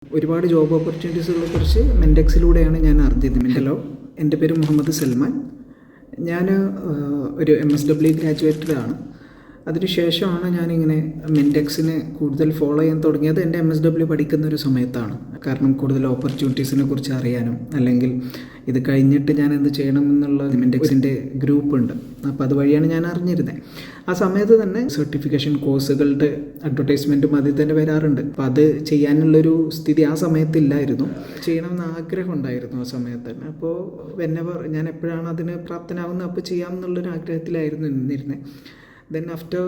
ഒരുപാട് ജോബ് ഓപ്പർച്യൂണിറ്റീസുകളെ കുറിച്ച് മെൻഡെക്സിലൂടെയാണ് ഞാൻ അറിഞ്ഞത്. ഹലോ, എൻ്റെ പേര് മുഹമ്മദ് സൽമാൻ. ഞാൻ ഒരു MSW ഗ്രാജുവേറ്റഡ് ആണ്. അതിനുശേഷമാണ് ഞാനിങ്ങനെ മെൻഡെക്സിനെ കൂടുതൽ ഫോളോ ചെയ്യാൻ തുടങ്ങിയത്. എൻ്റെ MSW പഠിക്കുന്ന ഒരു സമയത്താണ്. കാരണം കൂടുതൽ ഓപ്പർച്യൂണിറ്റീസിനെ കുറിച്ച് അറിയാനും, അല്ലെങ്കിൽ ഇത് കഴിഞ്ഞിട്ട് ഞാൻ എന്ത് ചെയ്യണം എന്നുള്ള മെൻഡെക്സിൻ്റെ ഗ്രൂപ്പുണ്ട്. അപ്പോൾ അതുവഴിയാണ് ഞാൻ അറിഞ്ഞിരുന്നത്. ആ സമയത്ത് തന്നെ സർട്ടിഫിക്കേഷൻ കോഴ്സുകളുടെ അഡ്വർടൈസ്മെൻറ്റും അതിൽ തന്നെ വരാറുണ്ട്. അപ്പോൾ അത് ചെയ്യാനുള്ളൊരു സ്ഥിതി ആ സമയത്തില്ലായിരുന്നു. ചെയ്യണമെന്ന് ആഗ്രഹം ഉണ്ടായിരുന്നു ആ സമയത്ത് തന്നെ. അപ്പോൾ ഞാൻ എപ്പോഴാണ് അതിന് പ്രാപ്തനാവുന്നത് അപ്പോൾ ചെയ്യാമെന്നുള്ളൊരു ആഗ്രഹത്തിലായിരുന്നു നിന്നിരുന്നത്. ദെൻ ആഫ്റ്റർ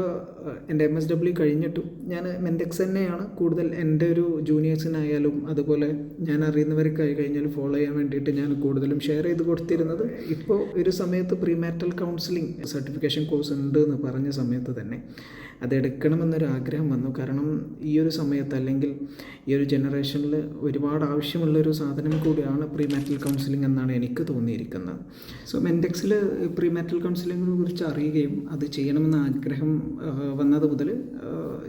എൻ്റെ MSW കഴിഞ്ഞിട്ടും ഞാൻ മെൻഡെക്സ് തന്നെയാണ് കൂടുതൽ എൻ്റെ ഒരു ജൂനിയേഴ്സിനായാലും അതുപോലെ ഞാൻ അറിയുന്നവർക്ക് കഴിഞ്ഞാൽ ഫോളോ ചെയ്യാൻ വേണ്ടിയിട്ട് ഞാൻ കൂടുതലും ഷെയർ ചെയ്ത് കൊടുത്തിരുന്നത്. ഇപ്പോൾ ഒരു സമയത്ത് പ്രീമാരിറ്റൽ കൗൺസിലിംഗ് സർട്ടിഫിക്കേഷൻ കോഴ്സ് ഉണ്ട് എന്ന് പറഞ്ഞ സമയത്ത് തന്നെ അതെടുക്കണമെന്നൊരു ആഗ്രഹം വന്നു. കാരണം ഈ ഒരു സമയത്ത് അല്ലെങ്കിൽ ഈ ഒരു ജനറേഷനിൽ ഒരുപാട് ആവശ്യമുള്ളൊരു സാധനം കൂടിയാണ് പ്രീമാരിറ്റൽ കൗൺസിലിംഗ് എന്നാണ് എനിക്ക് തോന്നിയിരിക്കുന്നത്. സോ മെൻഡെക്സിൽ പ്രീമാരിറ്റൽ കൗൺസിലിങ്ങിനെ കുറിച്ച് അറിയുകയും അത് ചെയ്യണമെന്ന ആഗ്രഹം വന്നത് മുതൽ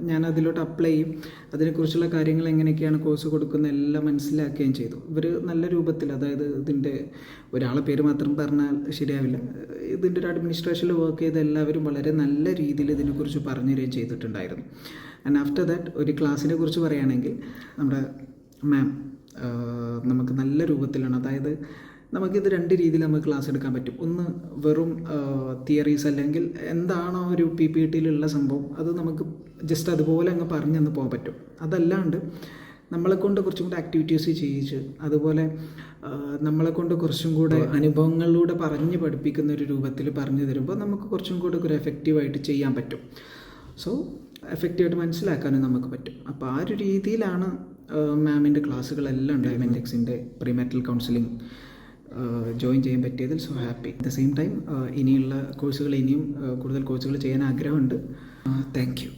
ഞാൻ അതിലോട്ട് അപ്ലൈ ചെയ്യും. അതിനെക്കുറിച്ചുള്ള കാര്യങ്ങൾ എങ്ങനെയൊക്കെയാണ് കോഴ്സ് കൊടുക്കുന്നത് എല്ലാം മനസ്സിലാക്കുകയും ചെയ്തു. ഇവർ നല്ല രൂപത്തിൽ, അതായത് ഇതിൻ്റെ ഒരാളെ പേര് മാത്രം പറഞ്ഞാൽ ശരിയാവില്ല, ഇതിൻ്റെ ഒരു അഡ്മിനിസ്ട്രേഷനിൽ വർക്ക് ചെയ്ത എല്ലാവരും വളരെ നല്ല രീതിയിൽ ഇതിനെക്കുറിച്ച് പറഞ്ഞു തരികയും ചെയ്തിട്ടുണ്ടായിരുന്നു. ആൻഡ് ആഫ്റ്റർ ദാറ്റ് ഒരു ക്ലാസ്സിനെ കുറിച്ച് പറയുകയാണെങ്കിൽ നമ്മുടെ മാം നമുക്ക് നല്ല രൂപത്തിലാണ്, അതായത് നമുക്കിത് രണ്ട് രീതിയിൽ നമുക്ക് ക്ലാസ് എടുക്കാൻ പറ്റും. ഒന്ന് വെറും തിയറീസ്, അല്ലെങ്കിൽ എന്താണോ ഒരു PPTയിലുള്ള സംഭവം അത് നമുക്ക് ജസ്റ്റ് അതുപോലെ അങ്ങ് പറഞ്ഞെന്ന് പോകാൻ പറ്റും. അതല്ലാണ്ട് നമ്മളെക്കൊണ്ട് കുറച്ചും കൂടെ ആക്ടിവിറ്റീസ് ചെയ്യിച്ച്, അതുപോലെ നമ്മളെക്കൊണ്ട് കുറച്ചും കൂടെ അനുഭവങ്ങളിലൂടെ പറഞ്ഞ് പഠിപ്പിക്കുന്ന ഒരു രൂപത്തിൽ പറഞ്ഞു തരുമ്പോൾ നമുക്ക് കുറച്ചും കൂടെ ഒരു എഫക്റ്റീവായിട്ട് ചെയ്യാൻ പറ്റും. സോ എഫക്റ്റീവായിട്ട് മനസ്സിലാക്കാനും നമുക്ക് പറ്റും. അപ്പോൾ ആ ഒരു രീതിയിലാണ് മാമിൻ്റെ ക്ലാസ്സുകളെല്ലാം ഉണ്ട്. മെൻഡെക്സിൻ്റെ പ്രീമാരിറ്റൽ കൗൺസിലിംഗ് ജോയിൻ ചെയ്യാൻ പറ്റിയതിൽ so happy. At the same time ഇനിയുള്ള കോഴ്സുകൾ, ഇനിയും കൂടുതൽ കോഴ്സുകൾ ചെയ്യാൻ ആഗ്രഹമുണ്ട്. Thank U.